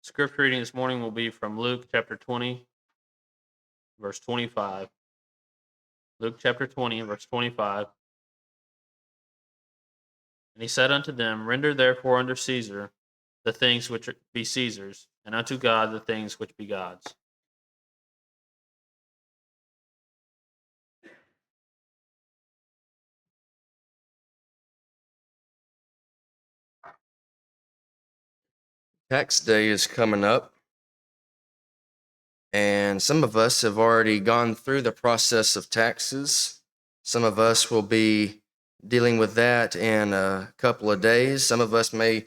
Scripture reading this morning will be from Luke chapter 20, verse 25. Luke chapter 20, verse 25. And he said unto them, Render therefore unto Caesar the things which be Caesar's, and unto God the things which be God's. Tax day is coming up, and some of us have already gone through the process of taxes. Some of us will be dealing with that in a couple of days. Some of us may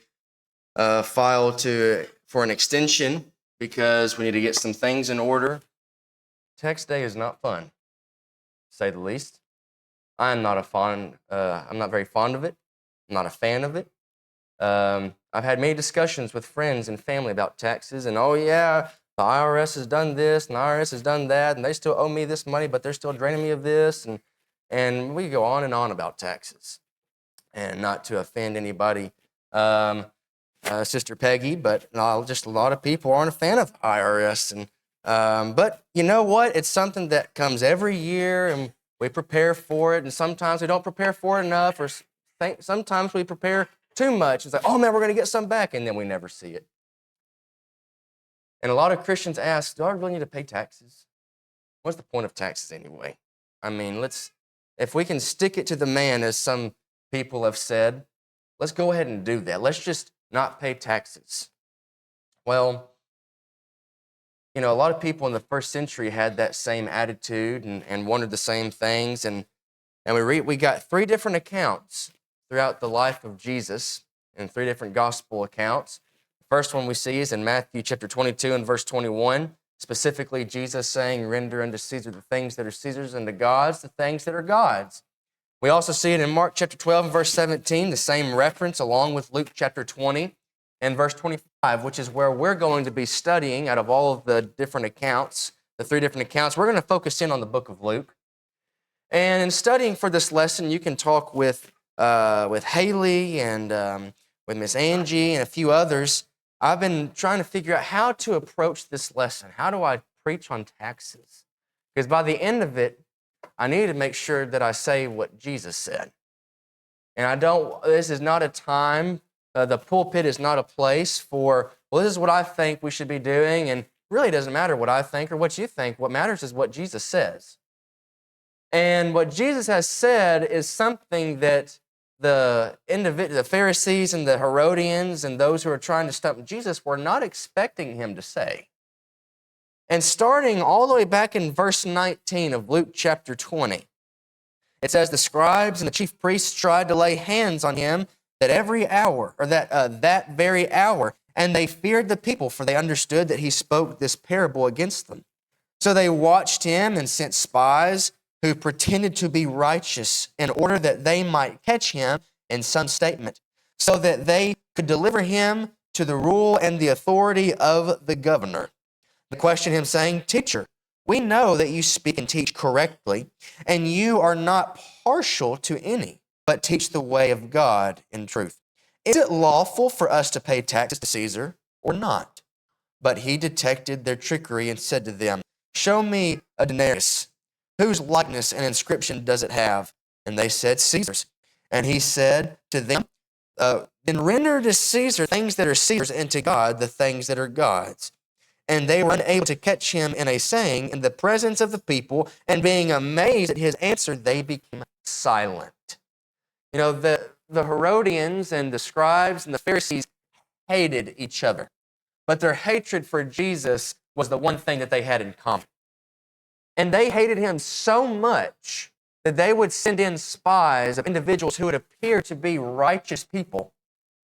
file for an extension because we need to get some things in order. Tax day is not fun, to say the least. I'm not very fond of it. I'm not a fan of it. I've had many discussions with friends and family about taxes, and oh yeah, the IRS has done this, and the IRS has done that, and they still owe me this money, but they're still draining me of this, and we go on and on about taxes. And not to offend anybody, Sister Peggy, but just a lot of people aren't a fan of the IRS, but you know what? It's something that comes every year, and we prepare for it, and sometimes we don't prepare for it enough, or sometimes we prepare too much. It's like, oh man, we're going to get some back, and then we never see it. And a lot of Christians ask, do I really need to pay taxes? What's the point of taxes anyway? I mean, if we can stick it to the man, as some people have said, let's go ahead and do that. Let's just not pay taxes. Well, a lot of people in the first century had that same attitude and wanted the same things. And we got three different accounts throughout the life of Jesus in three different gospel accounts. The first one we see is in Matthew chapter 22 and verse 21, specifically Jesus saying, Render unto Caesar the things that are Caesar's, and to God's the things that are God's. We also see it in Mark chapter 12 and verse 17, the same reference, along with Luke chapter 20 and verse 25, which is where we're going to be studying out of all of the different accounts, the three different accounts. We're going to focus in on the book of Luke. And in studying for this lesson, you can talk with Haley and with Miss Angie and a few others. I've been trying to figure out how to approach this lesson. How do I preach on taxes? Because by the end of it, I need to make sure that I say what Jesus said. And this is not a time, the pulpit is not a place for, well, this is what I think we should be doing, and really doesn't matter what I think or what you think. What matters is what Jesus says. And what Jesus has said is something that the Pharisees and the Herodians and those who are trying to stump Jesus were not expecting him to say. And starting all the way back in verse 19 of Luke chapter 20, it says, the scribes and the chief priests tried to lay hands on him that very hour, and they feared the people, for they understood that he spoke this parable against them. So they watched him and sent spies who pretended to be righteous in order that they might catch him in some statement, so that they could deliver him to the rule and the authority of the governor. They questioned him, saying, Teacher, we know that you speak and teach correctly, and you are not partial to any, but teach the way of God in truth. Is it lawful for us to pay taxes to Caesar or not? But he detected their trickery and said to them, Show me a denarius. Whose likeness and inscription does it have? And they said, Caesar's. And he said to them, Then render to Caesar things that are Caesar's, and to God the things that are God's. And they were unable to catch him in a saying in the presence of the people, and being amazed at his answer, they became silent. The Herodians and the scribes and the Pharisees hated each other, but their hatred for Jesus was the one thing that they had in common. And they hated him so much that they would send in spies of individuals who would appear to be righteous people,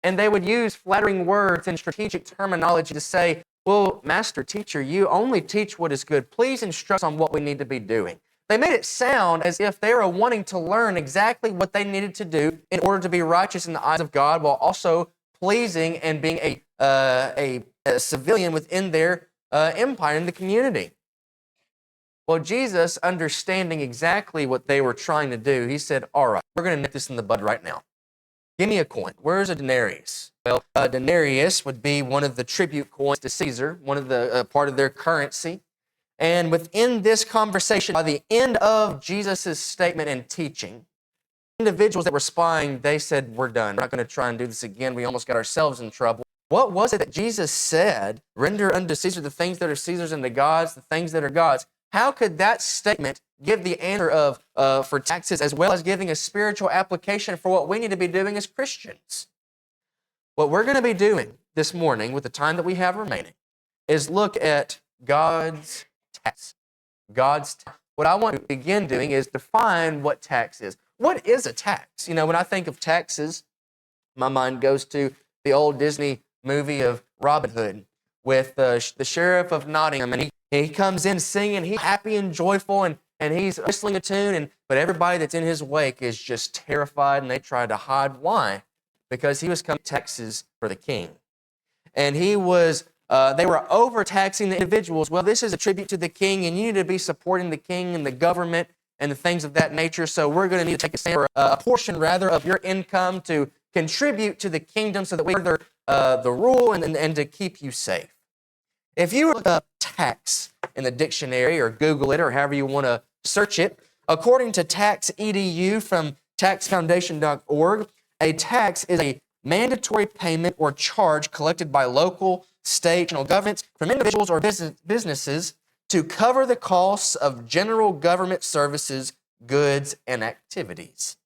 and they would use flattering words and strategic terminology to say, well, master, teacher, you only teach what is good. Please instruct us on what we need to be doing. They made it sound as if they were wanting to learn exactly what they needed to do in order to be righteous in the eyes of God, while also pleasing and being a civilian within their empire in the community. Well, Jesus, understanding exactly what they were trying to do, he said, all right, we're going to nip this in the bud right now. Give me a coin. Where's a denarius? Well, a denarius would be one of the tribute coins to Caesar, one of the part of their currency. And within this conversation, by the end of Jesus' statement and teaching, individuals that were spying, they said, we're done. We're not going to try and do this again. We almost got ourselves in trouble. What was it that Jesus said? Render unto Caesar the things that are Caesar's and to God's the things that are God's. How could that statement give the answer of for taxes as well as giving a spiritual application for what we need to be doing as Christians? What we're going to be doing this morning with the time that we have remaining is look at God's tax. What I want to begin doing is define what tax is. What is a tax? You know, when I think of taxes, my mind goes to the old Disney movie of Robin Hood with the sheriff of Nottingham, and he comes in singing, he's happy and joyful, and he's whistling a tune, but everybody that's in his wake is just terrified, and they try to hide. Why? Because he was coming taxes for the king. And they were overtaxing the individuals. Well, this is a tribute to the king, and you need to be supporting the king and the government and the things of that nature, so we're going to need to take a portion of your income to contribute to the kingdom so that we further the rule and to keep you safe. If you look up tax in the dictionary or Google it or however you want to search it, according to tax.edu from taxfoundation.org, a tax is a mandatory payment or charge collected by local, state, and national governments from individuals or businesses to cover the costs of general government services, goods, and activities.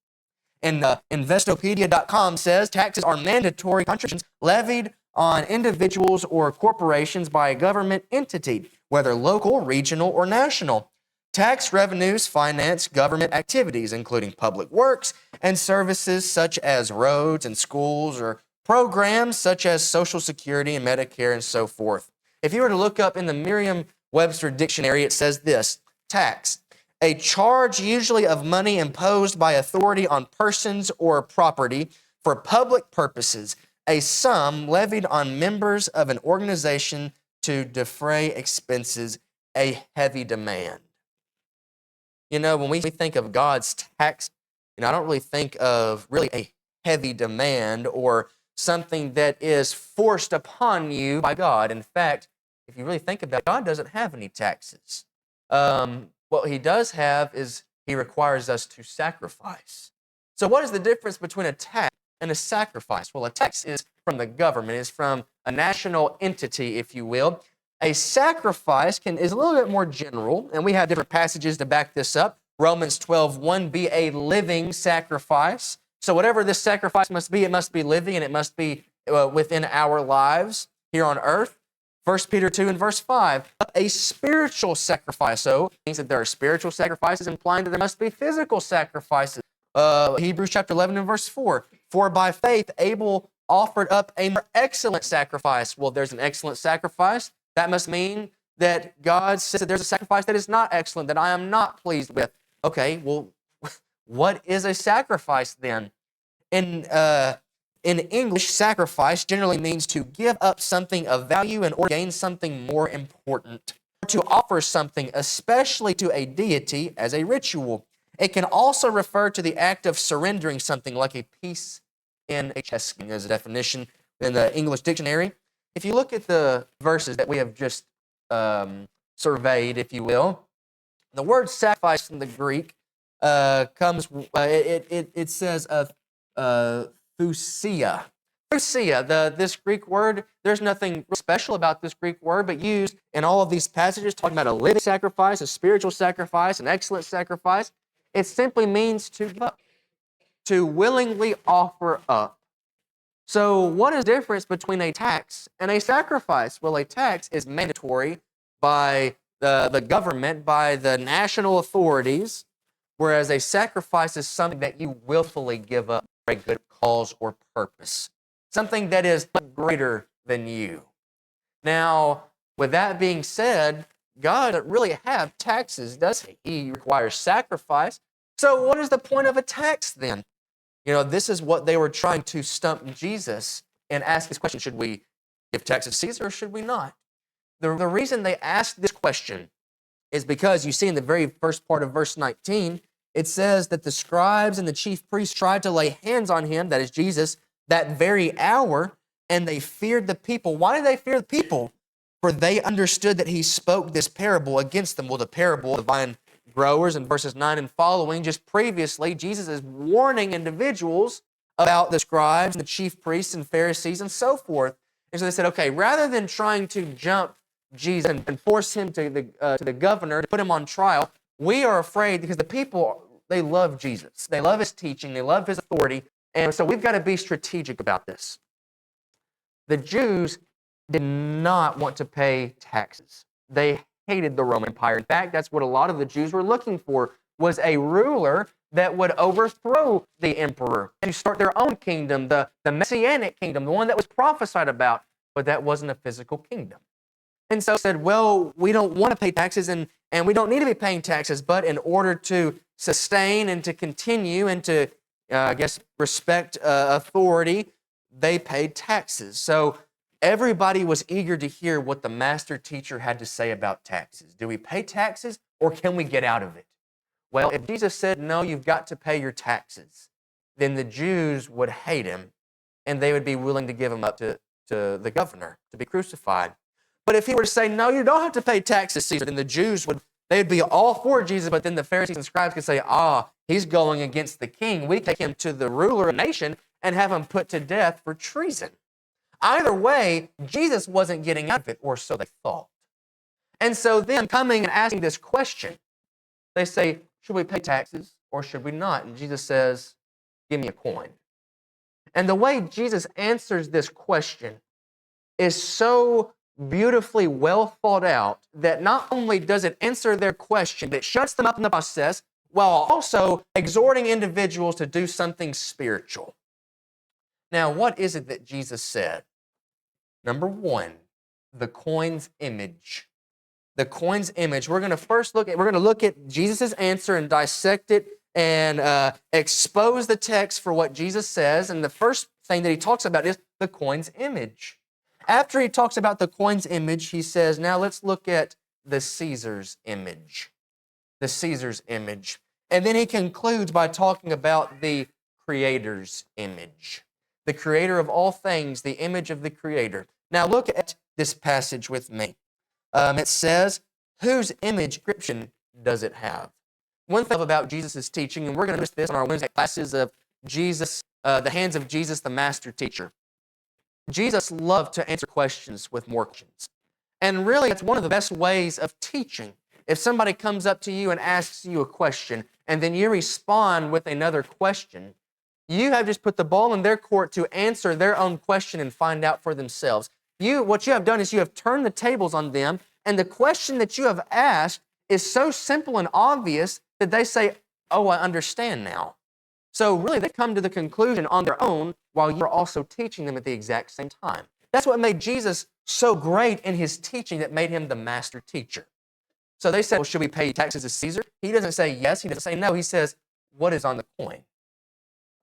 And Investopedia.com says taxes are mandatory contributions levied on individuals or corporations by a government entity, whether local, regional, or national. Tax revenues finance government activities, including public works and services such as roads and schools, or programs such as Social Security and Medicare and so forth. If you were to look up in the Merriam-Webster dictionary, it says this: tax, a charge usually of money imposed by authority on persons or property for public purposes, a sum levied on members of an organization to defray expenses, a heavy demand. You know, when we think of God's tax, I don't really think of really a heavy demand or something that is forced upon you by God. In fact, if you really think about it, God doesn't have any taxes. What he does have is he requires us to sacrifice. So what is the difference between a tax and a sacrifice? Well, a tax is from the government, is from a national entity, if you will. A sacrifice is a little bit more general, and we have different passages to back this up. Romans 12:1, be a living sacrifice. So whatever this sacrifice must be, it must be living, and it must be within our lives here on earth. 1 Peter 2 and verse 5, a spiritual sacrifice. So it means that there are spiritual sacrifices, implying that there must be physical sacrifices. Hebrews chapter 11 and verse 4, for by faith Abel offered up a more excellent sacrifice. Well, there's an excellent sacrifice. That must mean that God says that there's a sacrifice that is not excellent, that I am not pleased with. Okay, well, what is a sacrifice then? In English, sacrifice generally means to give up something of value in order to gain something more important, or to offer something, especially to a deity, as a ritual. It can also refer to the act of surrendering something, like a piece in a chess game, as a definition in the English dictionary. If you look at the verses that we have just surveyed, if you will, the word sacrifice in the Greek comes, it says thusia. Thusia, this Greek word, there's nothing special about this Greek word, but used in all of these passages, talking about a living sacrifice, a spiritual sacrifice, an excellent sacrifice. It simply means to give up, to willingly offer up. So what is the difference between a tax and a sacrifice? Well, a tax is mandatory by the government, by the national authorities, whereas a sacrifice is something that you willfully give up for a good cause or purpose, something that is greater than you. Now, with that being said, God doesn't really have taxes, does he? He requires sacrifice. So what is the point of a tax then? You know, this is what they were trying to stump Jesus and ask this question: should we give taxes to Caesar or should we not? The reason they asked this question is because you see in the very first part of verse 19, it says that the scribes and the chief priests tried to lay hands on him, that is Jesus, that very hour, and they feared the people. Why did they fear the people? For they understood that he spoke this parable against them. Well, the parable of the vine growers in verses 9 and following, just previously, Jesus is warning individuals about the scribes and the chief priests and Pharisees and so forth. And so they said, okay, rather than trying to jump Jesus and force him to the governor to put him on trial, we are afraid because the people, they love Jesus. They love his teaching. They love his authority. And so we've got to be strategic about this. The Jews did not want to pay taxes. They hated the Roman Empire. In fact, that's what a lot of the Jews were looking for, was a ruler that would overthrow the emperor and start their own kingdom, the Messianic kingdom, the one that was prophesied about, but that wasn't a physical kingdom. And so said, well, we don't want to pay taxes and we don't need to be paying taxes, but in order to sustain and to continue and to, respect authority, they paid taxes. So everybody was eager to hear what the master teacher had to say about taxes. Do we pay taxes or can we get out of it? Well, if Jesus said, no, you've got to pay your taxes, then the Jews would hate him and they would be willing to give him up to the governor to be crucified. But if he were to say, no, you don't have to pay taxes, Caesar, then the Jews they'd be all for Jesus, but then the Pharisees and scribes could say, he's going against the king. We take him to the ruler of the nation and have him put to death for treason. Either way, Jesus wasn't getting out of it, or so they thought. And so then coming and asking this question, they say, should we pay taxes or should we not? And Jesus says, give me a coin. And the way Jesus answers this question is so beautifully well thought out that not only does it answer their question, but it shuts them up in the process while also exhorting individuals to do something spiritual. Now, what is it that Jesus said? Number one, the coin's image. The coin's image. We're going to look at Jesus' answer and dissect it and expose the text for what Jesus says. And the first thing that he talks about is the coin's image. After he talks about the coin's image, he says, now let's look at the Caesar's image. The Caesar's image. And then he concludes by talking about the Creator's image. The Creator of all things, the image of the Creator. Now look at this passage with me. It says, whose image description does it have? One thing about Jesus' teaching, and we're going to miss this on our Wednesday classes of Jesus, the hands of Jesus, the master teacher. Jesus loved to answer questions with more questions. And really, it's one of the best ways of teaching. If somebody comes up to you and asks you a question, and then you respond with another question, you have just put the ball in their court to answer their own question and find out for themselves. What you have done is you have turned the tables on them, and the question that you have asked is so simple and obvious that they say, oh, I understand now. So really, they come to the conclusion on their own while you're also teaching them at the exact same time. That's what made Jesus so great in his teaching that made him the master teacher. So they said, well, should we pay taxes to Caesar? He doesn't say yes. He doesn't say no. He says, what is on the coin?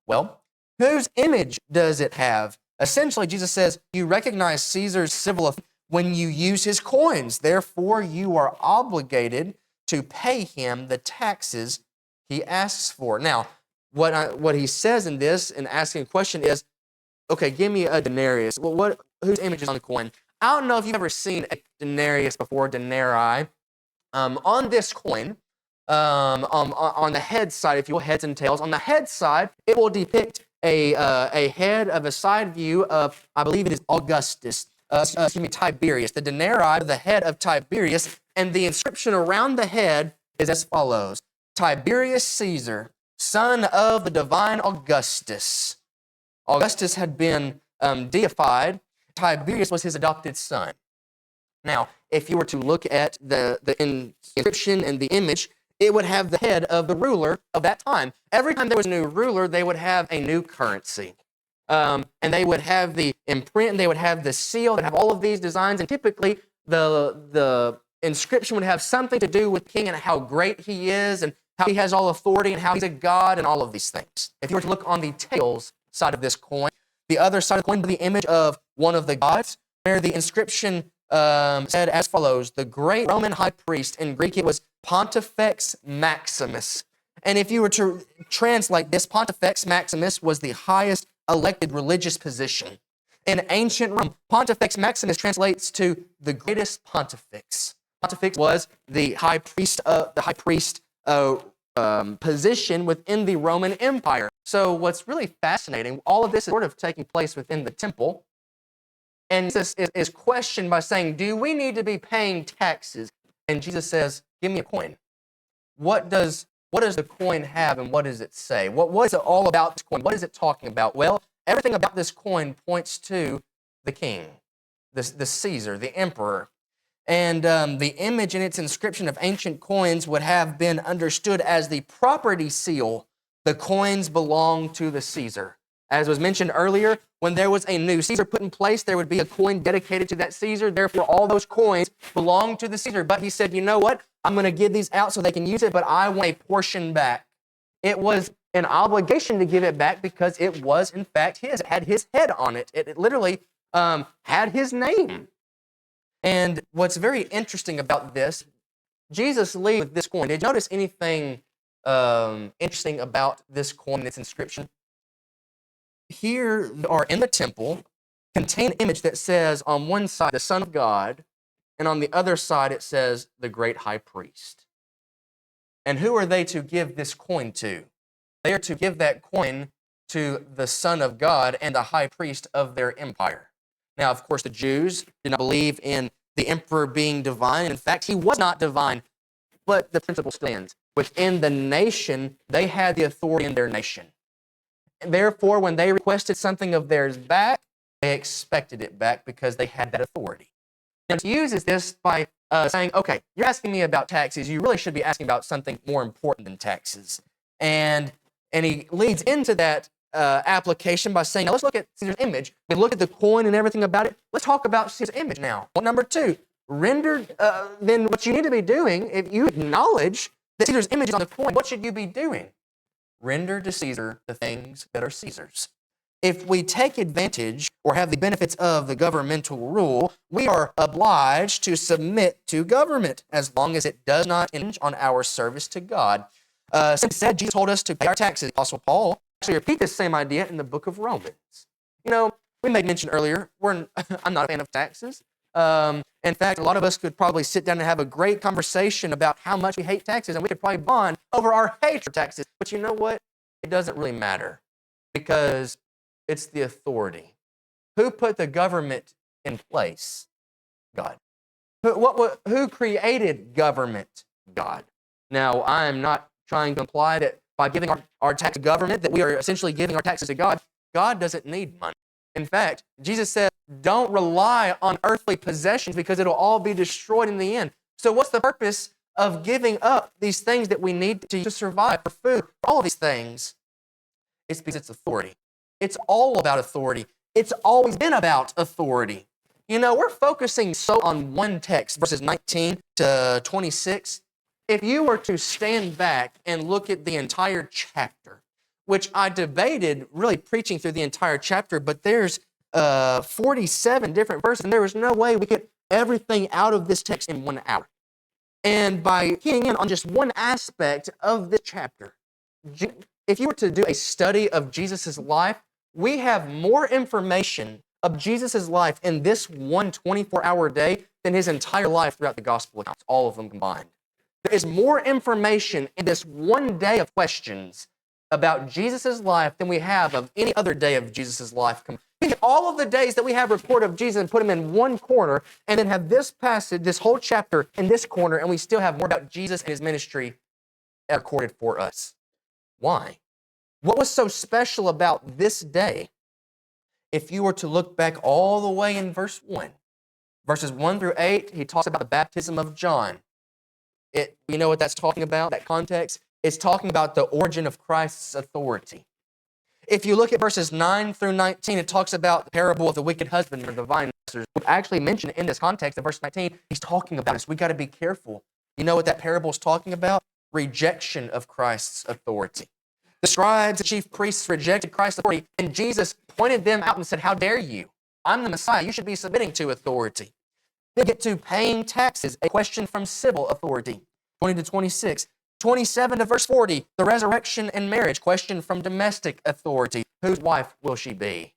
Well, whose image does it have? Essentially, Jesus says, you recognize Caesar's civil authority when you use his coins. Therefore, you are obligated to pay him the taxes he asks for. Now, what he says in this, in asking a question is, okay, give me a denarius. Well, whose image is on the coin? I don't know if you've ever seen a denarius before, denarii. On this coin, on the head side, if you will, heads and tails, on the head side, it will depict a head of a side view of, I believe it is Augustus, Tiberius. The denarii, the head of Tiberius, and the inscription around the head is as follows: Tiberius Caesar, son of the divine Augustus. Augustus had been deified. Tiberius was his adopted son. Now, if you were to look at the inscription and the image, it would have the head of the ruler of that time. Every time there was a new ruler, they would have a new currency. And they would have the imprint, and they would have the seal, they'd have all of these designs, and typically the inscription would have something to do with the king and how great he is, and how he has all authority, and how he's a god, and all of these things. If you were to look on the tails side of this coin, the other side of the coin would be the image of one of the gods, where the inscription said as follows: the great Roman high priest. In Greek, it was Pontifex Maximus. And if you were to translate this, Pontifex Maximus was the highest elected religious position. In ancient Rome, Pontifex Maximus translates to the greatest pontifex. Pontifex was the high priest position within the Roman Empire. So what's really fascinating, all of this is sort of taking place within the temple. And Jesus is questioned by saying, do we need to be paying taxes? And Jesus says, give me a coin. What does the coin have and what does it say? What is it all about this coin? What is it talking about? Well, everything about this coin points to the king, the Caesar, the emperor. And the image in its inscription of ancient coins would have been understood as the property seal. The coins belong to the Caesar. As was mentioned earlier, when there was a new Caesar put in place, there would be a coin dedicated to that Caesar. Therefore, all those coins belong to the Caesar. But he said, you know what? I'm going to give these out so they can use it, but I want a portion back. It was an obligation to give it back because it was, in fact, his. It had his head on it. It literally had his name. And what's very interesting about this, Jesus leaves with this coin. Did you notice anything interesting about this coin and its inscription? Here are in the temple, contain an image that says on one side, the Son of God, and on the other side it says, the great high priest. And who are they to give this coin to? They are to give that coin to the Son of God and the high priest of their empire. Now, of course, the Jews did not believe in the emperor being divine. In fact, he was not divine, but the principle stands. Within the nation, they had the authority in their nation. And therefore, when they requested something of theirs back, they expected it back because they had that authority. And he uses this by saying, okay, you're asking me about taxes. You really should be asking about something more important than taxes. And he leads into that application by saying, now let's look at Caesar's image. We look at the coin and everything about it. Let's talk about Caesar's image now. Point number 2, then what you need to be doing, if you acknowledge that Caesar's image is on the coin, what should you be doing? Render to Caesar the things that are Caesar's. If we take advantage or have the benefits of the governmental rule, we are obliged to submit to government as long as it does not impinge on our service to God. Simply said, Jesus told us to pay our taxes. Apostle Paul actually repeat this same idea in the book of Romans. You know, we made mention earlier, I'm not a fan of taxes. In fact, a lot of us could probably sit down and have a great conversation about how much we hate taxes, and we could probably bond over our hatred for taxes. But you know what? It doesn't really matter because it's the authority. Who put the government in place? God. Who created government? God. Now, I am not trying to imply that by giving our tax to government that we are essentially giving our taxes to God. God doesn't need money. In fact, Jesus said, don't rely on earthly possessions because it'll all be destroyed in the end. So what's the purpose of giving up these things that we need to survive, for food, for all of these things? It's because it's authority. It's all about authority. It's always been about authority. You know, we're focusing so on one text, verses 19 to 26. If you were to stand back and look at the entire chapter, which I debated really preaching through the entire chapter, but there's 47 different verses, and there was no way we get everything out of this text in 1 hour. And by keying in on just one aspect of this chapter, if you were to do a study of Jesus' life, we have more information of Jesus' life in this one 24-hour day than his entire life throughout the gospel accounts, all of them combined. There is more information in this one day of questions about Jesus' life than we have of any other day of Jesus' life. Take all of the days that we have recorded of Jesus and put them in one corner, and then have this passage, this whole chapter in this corner, and we still have more about Jesus and his ministry recorded for us. Why? What was so special about this day? If you were to look back all the way in verse 1, verses 1 through 8, he talks about the baptism of John. You know what that's talking about, that context? It's talking about the origin of Christ's authority. If you look at verses 9 through 19, it talks about the parable of the wicked husband or the vine dressers. We actually mentioned in this context, in verse 19, he's talking about this. We got to be careful. You know what that parable is talking about? Rejection of Christ's authority. The scribes and chief priests rejected Christ's authority, and Jesus pointed them out and said, how dare you? I'm the Messiah. You should be submitting to authority. They get to paying taxes, a question from civil authority. 20 to 26. 27 to verse 40, the resurrection and marriage, question from domestic authority. Whose wife will she be?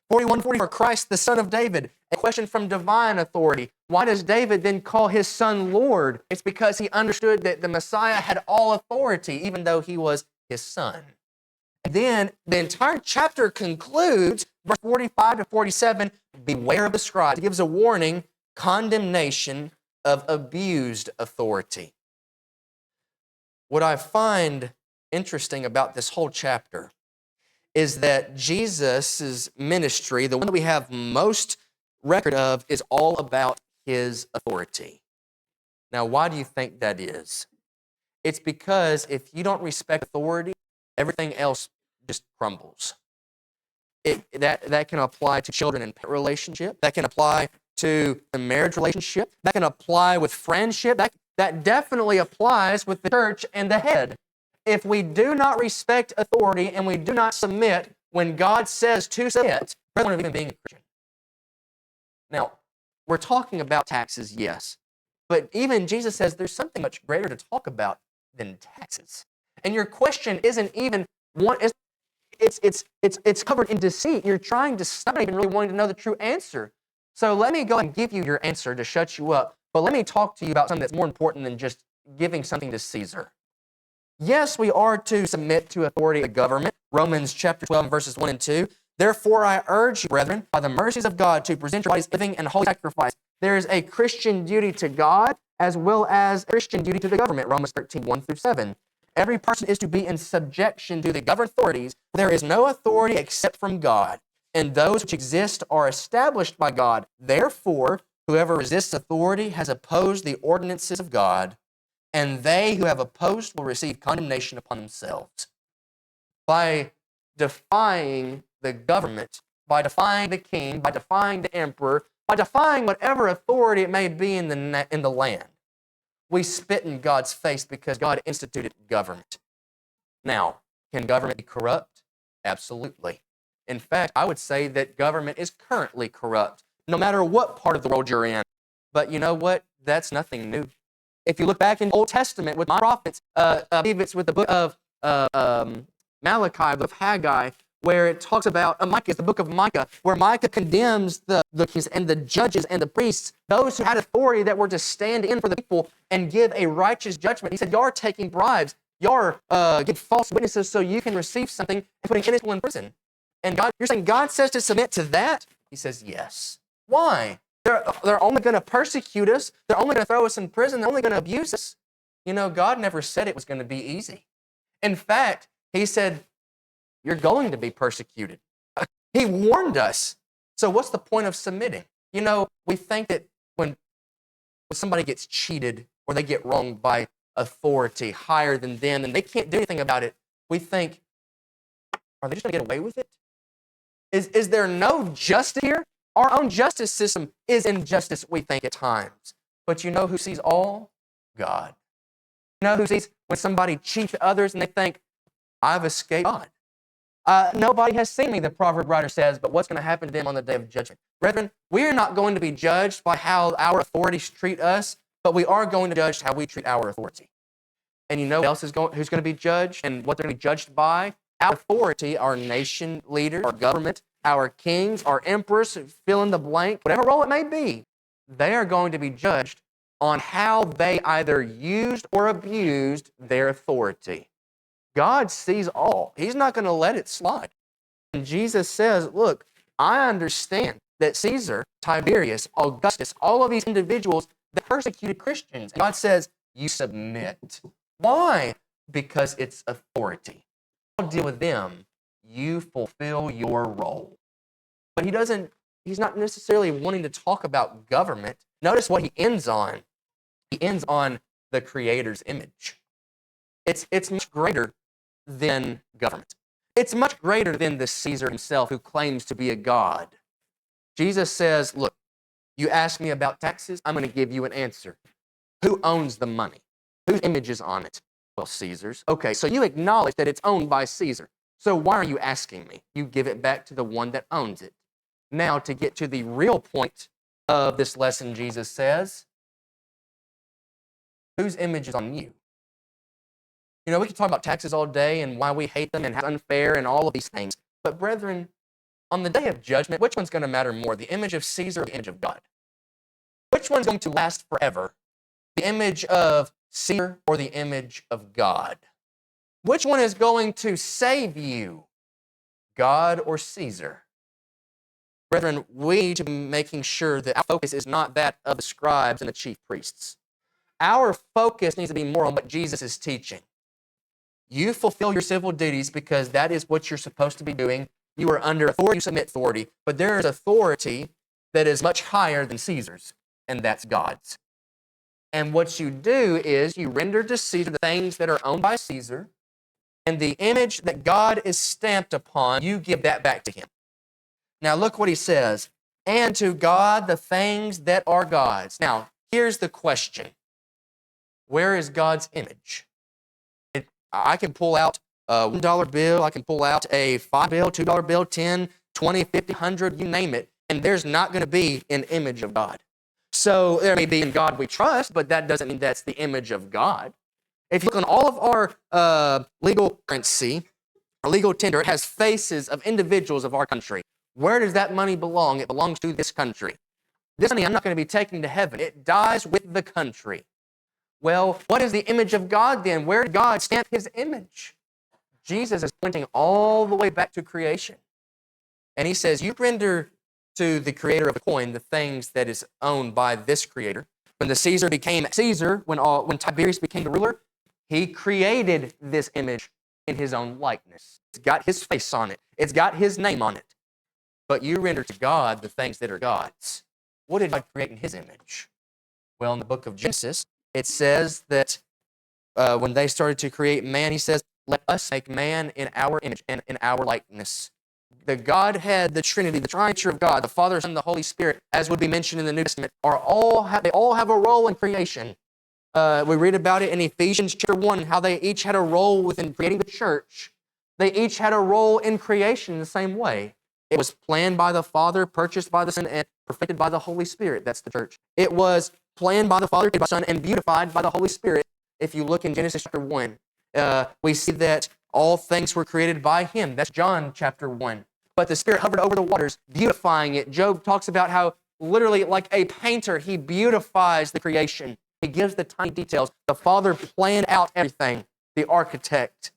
41 to 44, Christ, the son of David, a question from divine authority. Why does David then call his son Lord? It's because he understood that the Messiah had all authority, even though he was his son. And then the entire chapter concludes, verse 45 to 47, beware of the scribes. It gives a warning, condemnation of abused authority. What I find interesting about this whole chapter is that Jesus' ministry, the one that we have most record of, is all about his authority. Now, why do you think that is? It's because if you don't respect authority, everything else just crumbles. That can apply to children and parent relationship. That can apply to the marriage relationship. That can apply with friendship. That definitely applies with the church and the head. If we do not respect authority and we do not submit when God says to submit, we're not even being a Christian. Now, we're talking about taxes, yes, but even Jesus says there's something much greater to talk about than taxes. And your question isn't even one. It's covered in deceit. You're trying to stop even really wanting to know the true answer. So let me go and give you your answer to shut you up. But let me talk to you about something that's more important than just giving something to Caesar. Yes, we are to submit to authority of the government. Romans chapter 12, verses 1 and 2. Therefore, I urge you, brethren, by the mercies of God, to present your bodies living and holy sacrifice. There is a Christian duty to God as well as a Christian duty to the government. Romans 13, 1 through 7. Every person is to be in subjection to the government authorities. There is no authority except from God, and those which exist are established by God. Therefore, whoever resists authority has opposed the ordinances of God, and they who have opposed will receive condemnation upon themselves. By defying the government, by defying the king, by defying the emperor, by defying whatever authority it may be in the land, we spit in God's face because God instituted government. Now, can government be corrupt? Absolutely. In fact, I would say that government is currently corrupt, no matter what part of the world you're in. But you know what? That's nothing new. If you look back in the Old Testament with my prophets, I believe it's with the book of Malachi, of Haggai, where it talks about, Micah, it's the book of Micah, where Micah condemns the kings and the judges and the priests, those who had authority that were to stand in for the people and give a righteous judgment. He said, y'all are taking bribes. Y'all are giving false witnesses so you can receive something and putting innocent people in prison. And God, you're saying God says to submit to that? He says, yes. Why? They're only going to persecute us. They're only going to throw us in prison. They're only going to abuse us. You know, God never said it was going to be easy. In fact, he said, you're going to be persecuted. He warned us. So what's the point of submitting? You know, we think that when somebody gets cheated or they get wronged by authority higher than them and they can't do anything about it, we think, are they just going to get away with it? Is there no justice here? Our own justice system is injustice, we think, at times. But you know who sees all? God. You know who sees when somebody cheats others and they think, I've escaped God. Nobody has seen me, the proverb writer says, but what's going to happen to them on the day of judgment? Brethren, we're not going to be judged by how our authorities treat us, but we are going to judge how we treat our authority. And you know who else who's going to be judged and what they're going to be judged by? Our authority, our nation leaders, our government, our kings, our emperors, fill in the blank, whatever role it may be, they are going to be judged on how they either used or abused their authority. God sees all. He's not going to let it slide. And Jesus says, look, I understand that Caesar, Tiberius, Augustus, all of these individuals that persecuted Christians. And God says, you submit. Why? Because it's authority. I'll deal with them. You fulfill your role. But he's not necessarily wanting to talk about government. Notice what he ends on. He ends on the Creator's image. It's much greater than government. It's much greater than the Caesar himself who claims to be a god. Jesus says, look, you ask me about taxes, I'm going to give you an answer. Who owns the money? Whose image is on it? Well, Caesar's. Okay, so you acknowledge that it's owned by Caesar. So why are you asking me? You give it back to the one that owns it. Now, to get to the real point of this lesson, Jesus says, whose image is on you? You know, we can talk about taxes all day and why we hate them and how it's unfair and all of these things. But brethren, on the day of judgment, which one's going to matter more, the image of Caesar or the image of God? Which one's going to last forever? The image of Caesar or the image of God? Which one is going to save you, God or Caesar? Brethren, we need to be making sure that our focus is not that of the scribes and the chief priests. Our focus needs to be more on what Jesus is teaching. You fulfill your civil duties because that is what you're supposed to be doing. You are under authority, you submit authority, but there is authority that is much higher than Caesar's, and that's God's. And what you do is you render to Caesar the things that are owned by Caesar, and the image that God is stamped upon, you give that back to him. Now look what he says, and to God the things that are God's. Now, here's the question. Where is God's image? I can pull out a $1 bill, I can pull out a $5 bill, $2 bill, 10, 20, 50, 100, you name it, and there's not going to be an image of God. So there may be in God we trust, but that doesn't mean that's the image of God. If you look on all of our legal currency, our legal tender, it has faces of individuals of our country. Where does that money belong? It belongs to this country. This money I'm not going to be taking to heaven. It dies with the country. Well, what is the image of God then? Where did God stamp his image? Jesus is pointing all the way back to creation. And he says, you render to the creator of the coin the things that is owned by this creator. When the Caesar became Caesar, when Tiberius became the ruler, he created this image in his own likeness. It's got his face on it. It's got his name on it. But you render to God the things that are God's. What did God create in his image? Well, in the book of Genesis, it says that when they started to create man, he says, let us make man in our image and in our likeness. The Godhead, the Trinity, the tri-nature of God, the Father, Son, and the Holy Spirit, as would be mentioned in the New Testament, they all have a role in creation. We read about it in Ephesians chapter 1, how they each had a role within creating the church. They each had a role in creation in the same way. It was planned by the Father, purchased by the Son, and perfected by the Holy Spirit. That's the church. It was planned by the Father, by the Son, and beautified by the Holy Spirit. If you look in Genesis chapter 1, we see that all things were created by him. That's John chapter 1. But the Spirit hovered over the waters, beautifying it. Job talks about how literally like a painter, he beautifies the creation. He gives the tiny details. The Father planned out everything, the architect.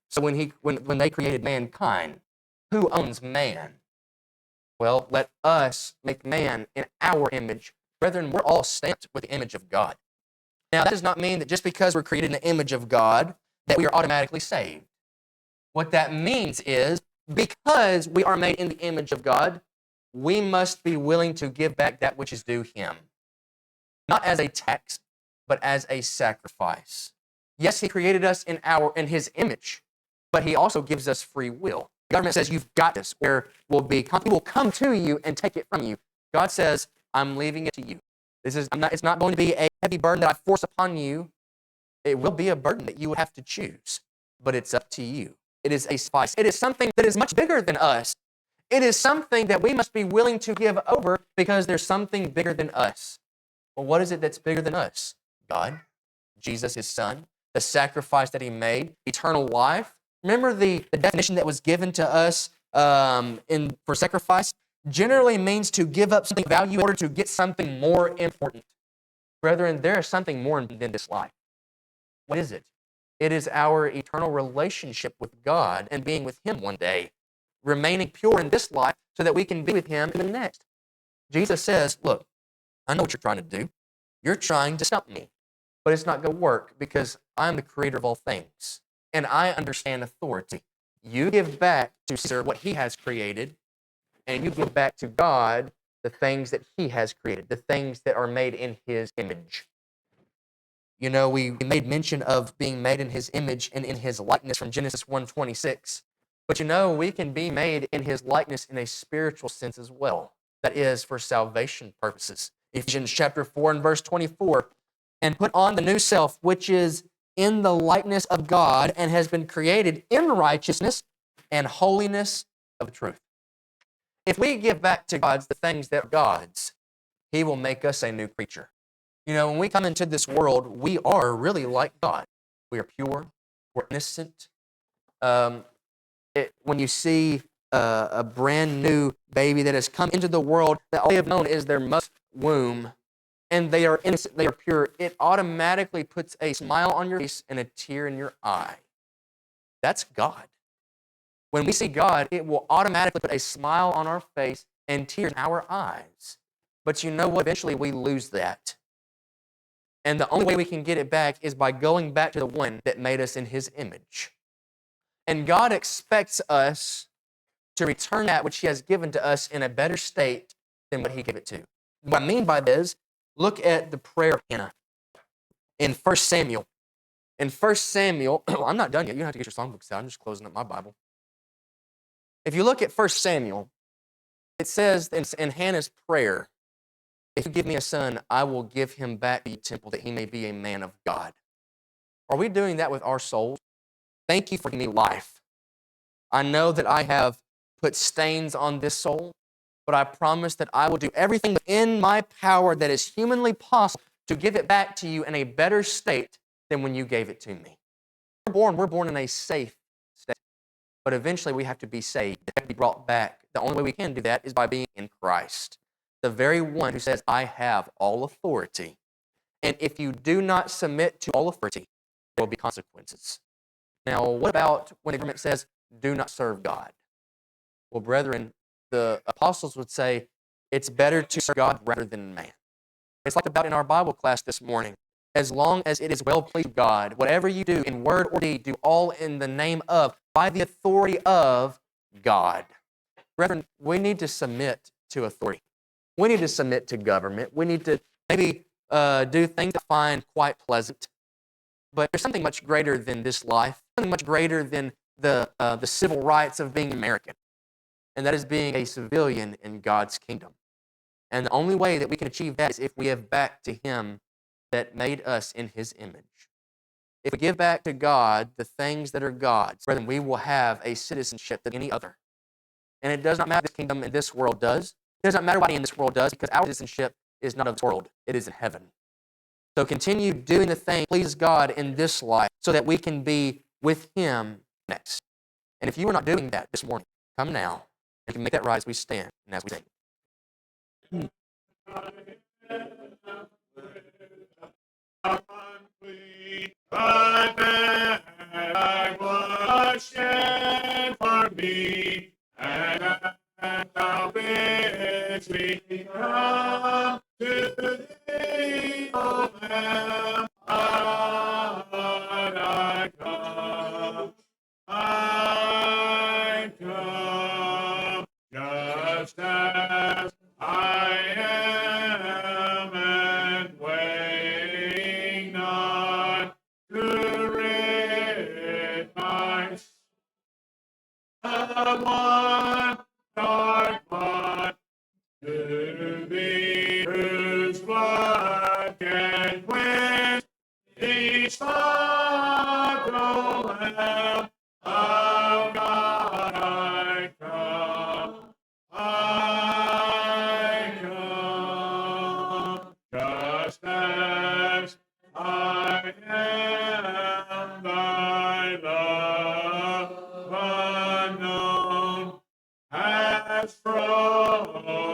So when they created mankind, who owns man? Well, let us make man in our image. Brethren, we're all stamped with the image of God. Now, that does not mean that just because we're created in the image of God, that we are automatically saved. What that means is, because we are made in the image of God, we must be willing to give back that which is due him. Not as a tax, but as a sacrifice. Yes, he created us in his image, but he also gives us free will. The government says, you've got this, where he will come to you and take it from you. God says, I'm leaving it to you. It's not going to be a heavy burden that I force upon you. It will be a burden that you will have to choose, but it's up to you. It is a sacrifice. It is something that is much bigger than us. It is something that we must be willing to give over because there's something bigger than us. Well, what is it that's bigger than us? God, Jesus, his son, the sacrifice that he made, eternal life. Remember the definition that was given to us for sacrifice? Generally means to give up something of value in order to get something more important. Brethren, there is something more than this life. What is it? It is our eternal relationship with God and being with him one day, remaining pure in this life so that we can be with him in the next. Jesus says, look, I know what you're trying to do. You're trying to stump me, but it's not going to work because I'm the creator of all things, and I understand authority. You give back to Caesar what he has created, and you give back to God the things that he has created, the things that are made in his image. You know, we made mention of being made in his image and in his likeness from Genesis 1:26. But you know, we can be made in his likeness in a spiritual sense as well. That is for salvation purposes. Ephesians chapter 4 and verse 24. And put on the new self, which is in the likeness of God and has been created in righteousness and holiness of truth. If we give back to God the things that are God's, he will make us a new creature. You know, when we come into this world, we are really like God. We are pure. We're innocent. When you see a brand new baby that has come into the world, that all they have known is their mother's womb, and they are innocent, they are pure, it automatically puts a smile on your face and a tear in your eye. That's God. When we see God, it will automatically put a smile on our face and tears in our eyes. But you know what? Eventually we lose that. And the only way we can get it back is by going back to the one that made us in his image. And God expects us to return that which he has given to us in a better state than what he gave it to. What I mean by this, look at the prayer of Hannah in 1 Samuel. In 1 Samuel, I'm not done yet. You don't have to get your songbooks out. I'm just closing up my Bible. If you look at 1 Samuel, it says in Hannah's prayer, if you give me a son, I will give him back to the temple that he may be a man of God. Are we doing that with our souls? Thank you for giving me life. I know that I have put stains on this soul, but I promise that I will do everything within my power that is humanly possible to give it back to you in a better state than when you gave it to me. We're born in a safe state, but eventually we have to be saved. We have to be brought back. The only way we can do that is by being in Christ, the very one who says, I have all authority. And if you do not submit to all authority, there will be consequences. Now, what about when the government says, do not serve God? Well, brethren, the apostles would say, it's better to serve God rather than man. It's like about in our Bible class this morning. As long as it is well-pleasing to God, whatever you do in word or deed, do all in the name of, by the authority of God. Brethren, we need to submit to authority. We need to submit to government. We need to maybe do things that I find quite pleasant. But there's something much greater than this life, something much greater than the civil rights of being American, and that is being a civilian in God's kingdom. And the only way that we can achieve that is if we give back to him that made us in his image. If we give back to God the things that are God's, brethren, we will have a citizenship than any other. And it does not matter what this kingdom in this world does. It does not matter what in this world does, because our citizenship is not of this world. It is in heaven. So continue doing the thing that pleases God in this life so that we can be with him next. And if you are not doing that this morning, come now and can make that right as we stand and as we sing. I was shed for me, and thou bidst me come to thee, O Lamb. I come, just as I am, and weighing not to rid my one dark one to thee, whose blood can quench each sorrow. Lamb of God, I come, just as I am, thy love unknown has frozen